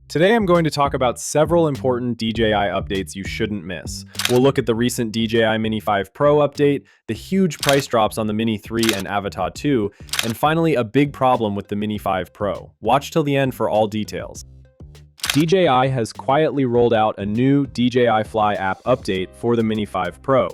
Today I'm going to talk about several important DJI updates you shouldn't miss. We'll look at the recent DJI Mini 5 Pro update, the huge price drops on the Mini 3 and Avata 2, and finally a big problem with the Mini 5 Pro. Watch till the end for all details. DJI has quietly rolled out a new DJI Fly App update for the Mini 5 Pro,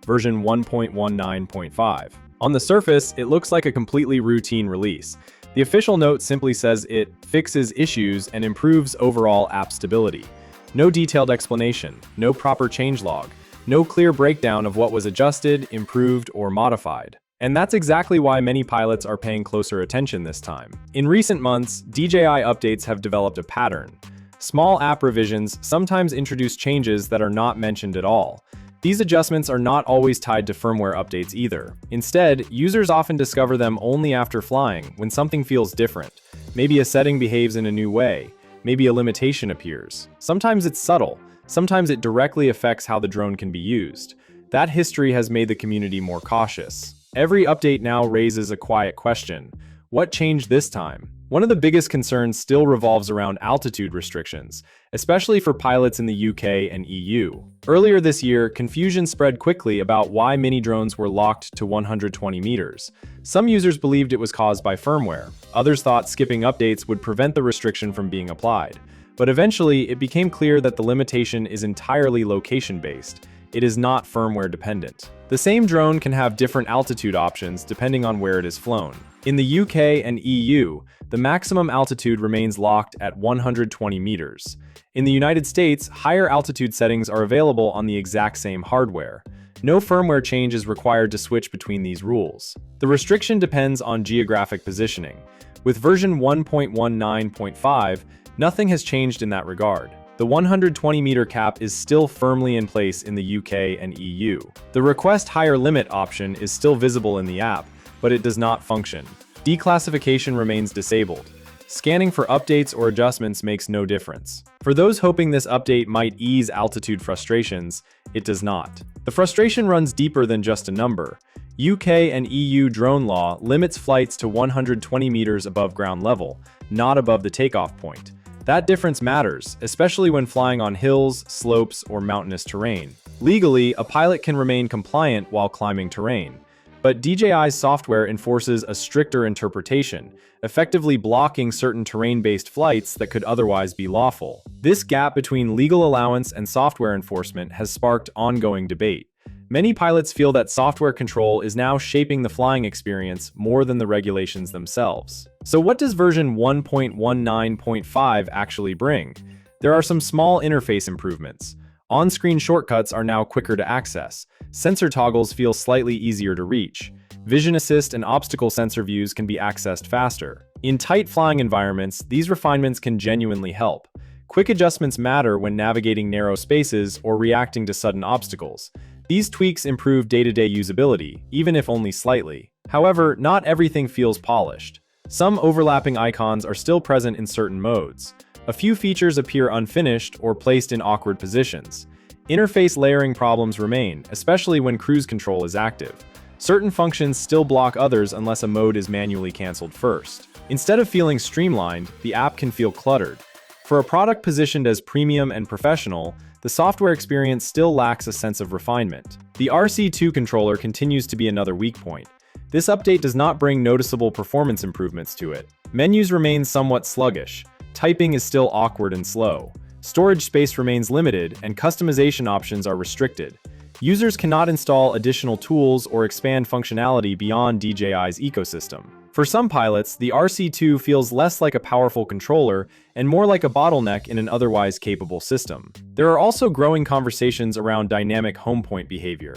version 1.19.5. On the surface, it looks like a completely routine release. The official note simply says it fixes issues and improves overall app stability. No detailed explanation, no proper changelog, no clear breakdown of what was adjusted, improved, or modified. And that's exactly why many pilots are paying closer attention this time. In recent months, DJI updates have developed a pattern. Small app revisions sometimes introduce changes that are not mentioned at all. These adjustments are not always tied to firmware updates either. Instead, users often discover them only after flying, when something feels different. Maybe a setting behaves in a new way. Maybe a limitation appears. Sometimes it's subtle. Sometimes it directly affects how the drone can be used. That history has made the community more cautious. Every update now raises a quiet question. What changed this time? One of the biggest concerns still revolves around altitude restrictions, especially for pilots in the UK and EU. Earlier this year, confusion spread quickly about why mini drones were locked to 120 meters. Some users believed it was caused by firmware. Others thought skipping updates would prevent the restriction from being applied. But eventually, it became clear that the limitation is entirely location-based. It is not firmware dependent. The same drone can have different altitude options depending on where it is flown. In the UK and EU, the maximum altitude remains locked at 120 meters. In the United States, higher altitude settings are available on the exact same hardware. No firmware change is required to switch between these rules. The restriction depends on geographic positioning. With version 1.19.5, nothing has changed in that regard. The 120-meter cap is still firmly in place in the UK and EU. The request higher limit option is still visible in the app, but it does not function. Declassification remains disabled. Scanning for updates or adjustments makes no difference. For those hoping this update might ease altitude frustrations, it does not. The frustration runs deeper than just a number. UK and EU drone law limits flights to 120 meters above ground level, not above the takeoff point. That difference matters, especially when flying on hills, slopes, or mountainous terrain. Legally, a pilot can remain compliant while climbing terrain. But DJI's software enforces a stricter interpretation, effectively blocking certain terrain-based flights that could otherwise be lawful. This gap between legal allowance and software enforcement has sparked ongoing debate. Many pilots feel that software control is now shaping the flying experience more than the regulations themselves. So what does version 1.19.5 actually bring? There are some small interface improvements. On-screen shortcuts are now quicker to access. Sensor toggles feel slightly easier to reach. Vision assist and obstacle sensor views can be accessed faster. In tight flying environments, these refinements can genuinely help. Quick adjustments matter when navigating narrow spaces or reacting to sudden obstacles. These tweaks improve day-to-day usability, even if only slightly. However, not everything feels polished. Some overlapping icons are still present in certain modes. A few features appear unfinished or placed in awkward positions. Interface layering problems remain, especially when cruise control is active. Certain functions still block others unless a mode is manually canceled first. Instead of feeling streamlined, the app can feel cluttered. For a product positioned as premium and professional, the software experience still lacks a sense of refinement. The RC2 controller continues to be another weak point. This update does not bring noticeable performance improvements to it. Menus remain somewhat sluggish. Typing is still awkward and slow. Storage space remains limited, and customization options are restricted. Users cannot install additional tools or expand functionality beyond DJI's ecosystem. For some pilots, the RC2 feels less like a powerful controller and more like a bottleneck in an otherwise capable system. There are also growing conversations around dynamic home point behavior.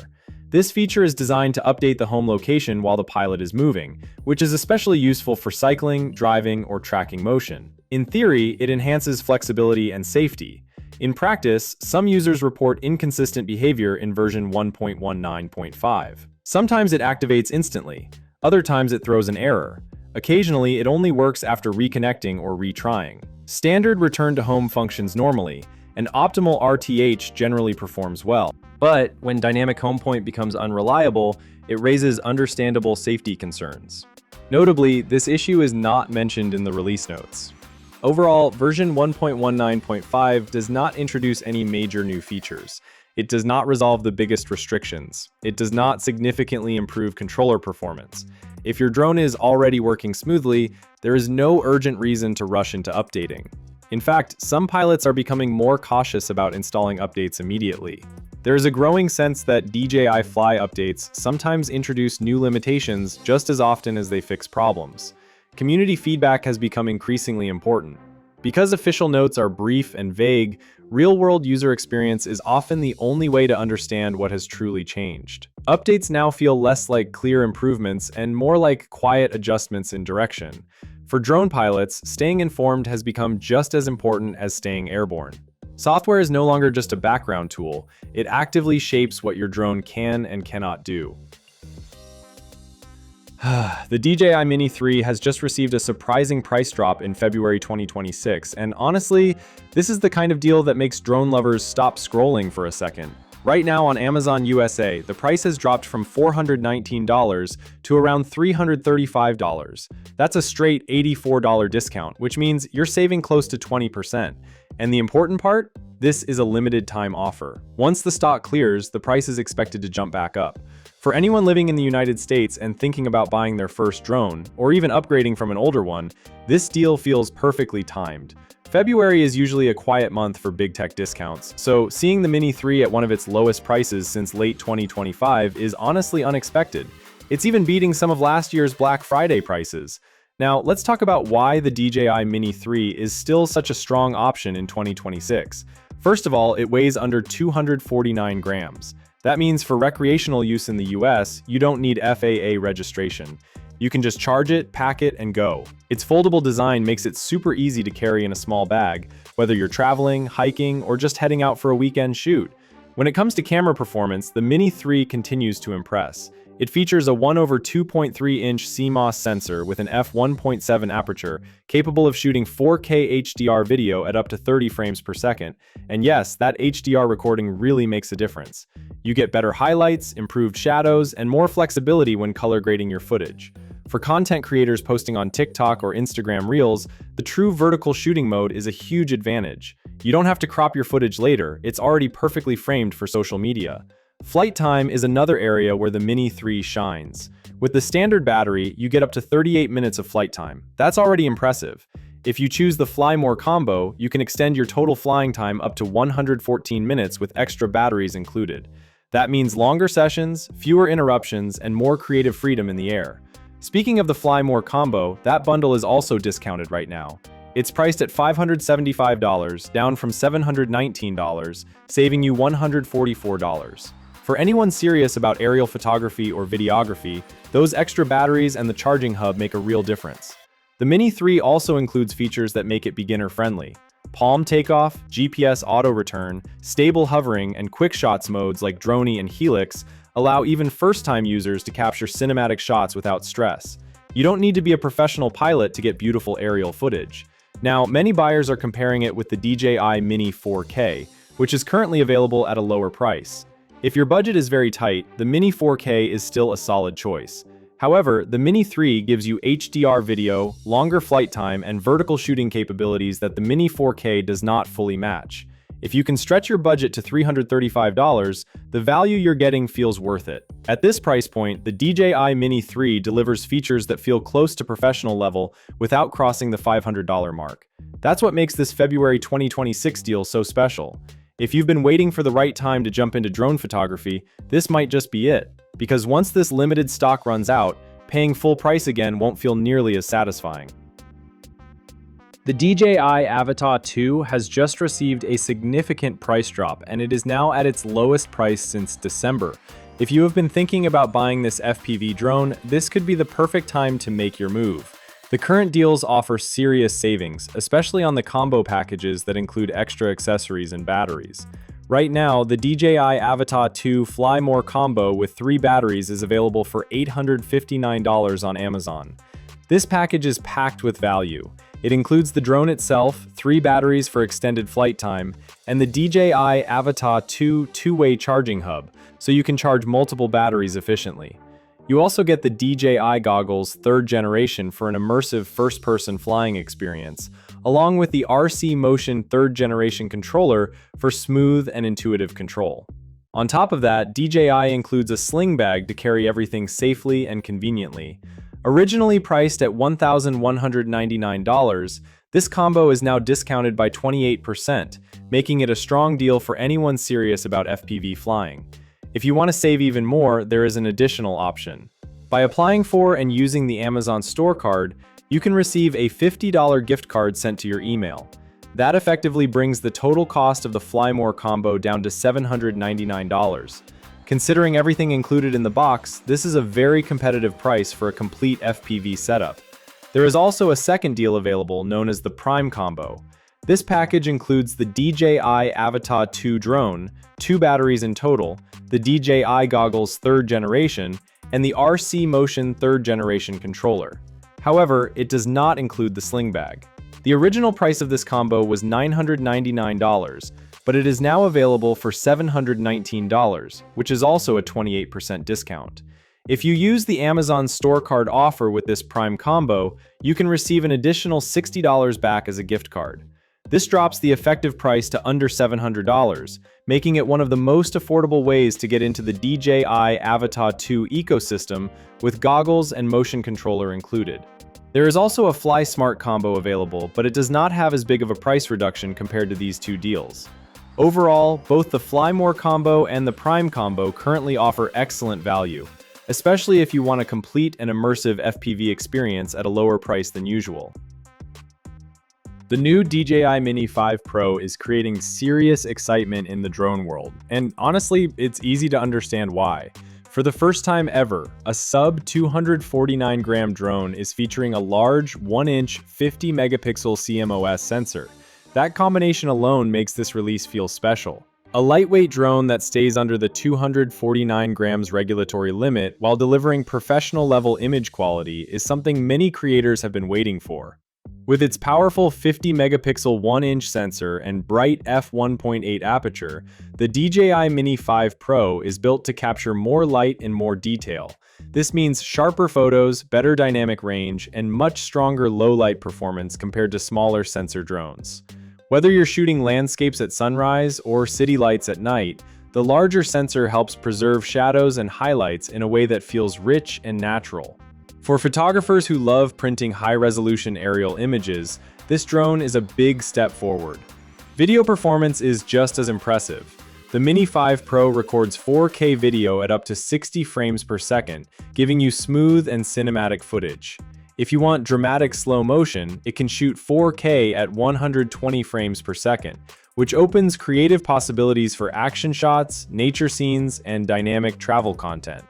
This feature is designed to update the home location while the pilot is moving, which is especially useful for cycling, driving, or tracking motion. In theory, it enhances flexibility and safety. In practice, some users report inconsistent behavior in version 1.19.5. Sometimes it activates instantly. Other times it throws an error. Occasionally, it only works after reconnecting or retrying. Standard return to home functions normally, and optimal RTH generally performs well. But when dynamic home point becomes unreliable, it raises understandable safety concerns. Notably, this issue is not mentioned in the release notes. Overall, version 1.19.5 does not introduce any major new features. It does not resolve the biggest restrictions. It does not significantly improve controller performance. If your drone is already working smoothly, there is no urgent reason to rush into updating. In fact, some pilots are becoming more cautious about installing updates immediately. There is a growing sense that DJI Fly updates sometimes introduce new limitations just as often as they fix problems. Community feedback has become increasingly important. Because official notes are brief and vague, real-world user experience is often the only way to understand what has truly changed. Updates now feel less like clear improvements and more like quiet adjustments in direction. For drone pilots, staying informed has become just as important as staying airborne. Software is no longer just a background tool, it actively shapes what your drone can and cannot do. The DJI Mini 3 has just received a surprising price drop in February 2026, and honestly, this is the kind of deal that makes drone lovers stop scrolling for a second. Right now on Amazon USA, the price has dropped from $419 to around $335. That's a straight $84 discount, which means you're saving close to 20%. And the important part? This is a limited time offer. Once the stock clears, the price is expected to jump back up. For anyone living in the United States and thinking about buying their first drone, or even upgrading from an older one, this deal feels perfectly timed. February is usually a quiet month for big tech discounts, so seeing the Mini 3 at one of its lowest prices since late 2025 is honestly unexpected. It's even beating some of last year's Black Friday prices. Now, let's talk about why the DJI Mini 3 is still such a strong option in 2026. First of all, it weighs under 249 grams. That means for recreational use in the US, you don't need FAA registration. You can just charge it, pack it, and go. Its foldable design makes it super easy to carry in a small bag, whether you're traveling, hiking, or just heading out for a weekend shoot. When it comes to camera performance, the Mini 3 continues to impress. It features a 1/2.3-inch CMOS sensor with an f1.7 aperture, capable of shooting 4K HDR video at up to 30 frames per second. And yes, that HDR recording really makes a difference. You get better highlights, improved shadows, and more flexibility when color grading your footage. For content creators posting on TikTok or Instagram Reels, the true vertical shooting mode is a huge advantage. You don't have to crop your footage later, it's already perfectly framed for social media. Flight time is another area where the Mini 3 shines. With the standard battery, you get up to 38 minutes of flight time. That's already impressive. If you choose the Fly More combo, you can extend your total flying time up to 114 minutes with extra batteries included. That means longer sessions, fewer interruptions, and more creative freedom in the air. Speaking of the Fly More combo, that bundle is also discounted right now. It's priced at $575, down from $719, saving you $144. For anyone serious about aerial photography or videography, those extra batteries and the charging hub make a real difference. The Mini 3 also includes features that make it beginner-friendly. Palm takeoff, GPS auto-return, stable hovering, and quick shots modes like Droney and Helix allow even first-time users to capture cinematic shots without stress. You don't need to be a professional pilot to get beautiful aerial footage. Now, many buyers are comparing it with the DJI Mini 4K, which is currently available at a lower price. If your budget is very tight, the Mini 4K is still a solid choice. However, the Mini 3 gives you HDR video, longer flight time, and vertical shooting capabilities that the Mini 4K does not fully match. If you can stretch your budget to $335, the value you're getting feels worth it. At this price point, the DJI Mini 3 delivers features that feel close to professional level without crossing the $500 mark. That's what makes this February 2026 deal so special. If you've been waiting for the right time to jump into drone photography, this might just be it. Because once this limited stock runs out, paying full price again won't feel nearly as satisfying. The DJI Avata 2 has just received a significant price drop, and it is now at its lowest price since December. If you have been thinking about buying this FPV drone, this could be the perfect time to make your move. The current deals offer serious savings, especially on the combo packages that include extra accessories and batteries. Right now, the DJI Avata 2 Fly More combo with 3 batteries is available for $859 on Amazon. This package is packed with value. It includes the drone itself, 3 batteries for extended flight time, and the DJI Avata 2 two-way charging hub, so you can charge multiple batteries efficiently. You also get the DJI goggles 3rd generation for an immersive first-person flying experience, along with the RC Motion 3rd generation controller for smooth and intuitive control. On top of that, DJI includes a sling bag to carry everything safely and conveniently. Originally priced at $1,199, this combo is now discounted by 28%, making it a strong deal for anyone serious about FPV flying. If you want to save even more, there is an additional option. By applying for and using the Amazon Store card, you can receive a $50 gift card sent to your email. That effectively brings the total cost of the Fly More combo down to $799. Considering everything included in the box, this is a very competitive price for a complete FPV setup. There is also a second deal available known as the Prime Combo. This package includes the DJI Avata 2 drone, 2 batteries in total, the DJI goggles 3rd generation, and the RC Motion 3rd generation controller. However, it does not include the sling bag. The original price of this combo was $999, but it is now available for $719, which is also a 28% discount. If you use the Amazon Store card offer with this Prime combo, you can receive an additional $60 back as a gift card. This drops the effective price to under $700, making it one of the most affordable ways to get into the DJI Avata 2 ecosystem with goggles and motion controller included. There is also a Fly Smart combo available, but it does not have as big of a price reduction compared to these two deals. Overall, both the Fly More combo and the Prime combo currently offer excellent value, especially if you want a complete and immersive FPV experience at a lower price than usual. The new DJI Mini 5 Pro is creating serious excitement in the drone world, and honestly, it's easy to understand why. For the first time ever, a sub-249-gram drone is featuring a large 1-inch 50-megapixel CMOS sensor. That combination alone makes this release feel special. A lightweight drone that stays under the 249 grams regulatory limit while delivering professional-level image quality is something many creators have been waiting for. With its powerful 50-megapixel 1-inch sensor and bright f1.8 aperture, the DJI Mini 5 Pro is built to capture more light and more detail. This means sharper photos, better dynamic range, and much stronger low-light performance compared to smaller sensor drones. Whether you're shooting landscapes at sunrise or city lights at night, the larger sensor helps preserve shadows and highlights in a way that feels rich and natural. For photographers who love printing high-resolution aerial images, this drone is a big step forward. Video performance is just as impressive. The Mini 5 Pro records 4K video at up to 60 frames per second, giving you smooth and cinematic footage. If you want dramatic slow motion, it can shoot 4K at 120 frames per second, which opens creative possibilities for action shots, nature scenes, and dynamic travel content.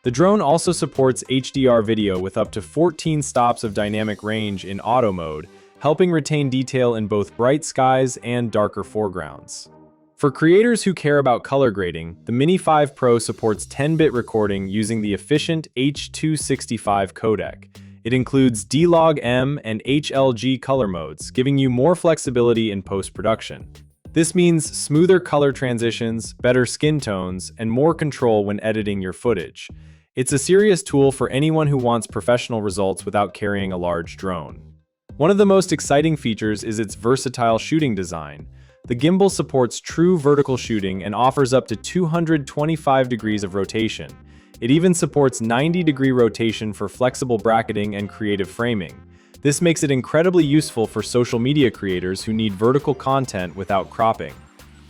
The drone also supports HDR video with up to 14 stops of dynamic range in auto mode, helping retain detail in both bright skies and darker foregrounds. For creators who care about color grading, the Mini 5 Pro supports 10-bit recording using the efficient H.265 codec. It includes D-Log-M and HLG color modes, giving you more flexibility in post-production. This means smoother color transitions, better skin tones, and more control when editing your footage. It's a serious tool for anyone who wants professional results without carrying a large drone. One of the most exciting features is its versatile shooting design. The gimbal supports true vertical shooting and offers up to 225 degrees of rotation. It even supports 90-degree rotation for flexible bracketing and creative framing. This makes it incredibly useful for social media creators who need vertical content without cropping.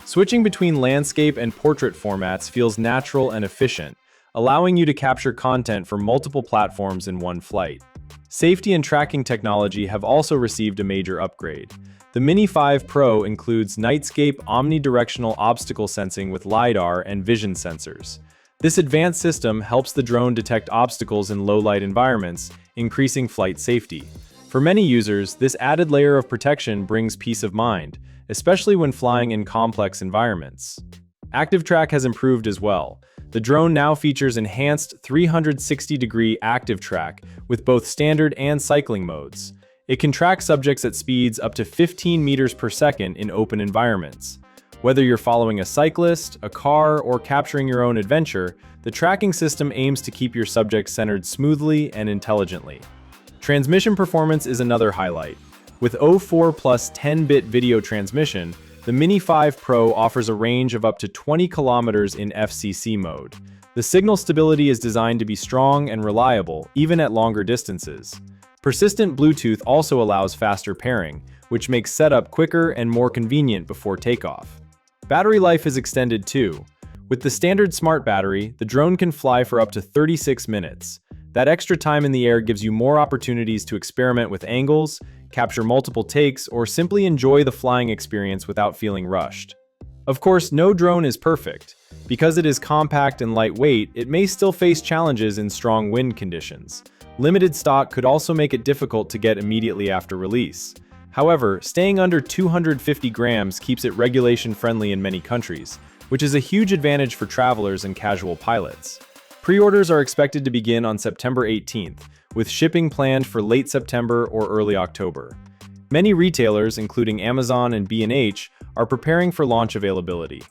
Switching between landscape and portrait formats feels natural and efficient, allowing you to capture content for multiple platforms in one flight. Safety and tracking technology have also received a major upgrade. The Mini 5 Pro includes Nightscape omnidirectional obstacle sensing with LiDAR and vision sensors. This advanced system helps the drone detect obstacles in low-light environments, increasing flight safety. For many users, this added layer of protection brings peace of mind, especially when flying in complex environments. Active Track has improved as well. The drone now features enhanced 360-degree active track with both standard and cycling modes. It can track subjects at speeds up to 15 meters per second in open environments. Whether you're following a cyclist, a car, or capturing your own adventure, the tracking system aims to keep your subject centered smoothly and intelligently. Transmission performance is another highlight. With 04 plus 10-bit video transmission, the Mini 5 Pro offers a range of up to 20 kilometers in FCC mode. The signal stability is designed to be strong and reliable, even at longer distances. Persistent Bluetooth also allows faster pairing, which makes setup quicker and more convenient before takeoff. Battery life is extended too. With the standard smart battery, the drone can fly for up to 36 minutes. That extra time in the air gives you more opportunities to experiment with angles, capture multiple takes, or simply enjoy the flying experience without feeling rushed. Of course, no drone is perfect. Because it is compact and lightweight, it may still face challenges in strong wind conditions. Limited stock could also make it difficult to get immediately after release. However, staying under 250 grams keeps it regulation-friendly in many countries, which is a huge advantage for travelers and casual pilots. Pre-orders are expected to begin on September 18th, with shipping planned for late September or early October. Many retailers, including Amazon and B&H, are preparing for launch availability.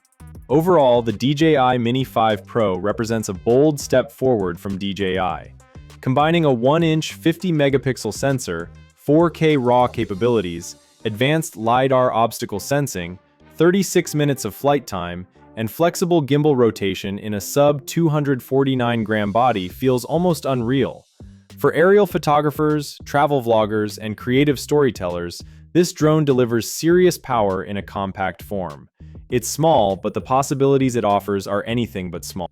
Overall, the DJI Mini 5 Pro represents a bold step forward from DJI. Combining a 1-inch 50-megapixel sensor, 4K RAW capabilities, advanced LiDAR obstacle sensing, 36 minutes of flight time, and flexible gimbal rotation in a sub-249-gram body feels almost unreal. For aerial photographers, travel vloggers, and creative storytellers, this drone delivers serious power in a compact form. It's small, but the possibilities it offers are anything but small.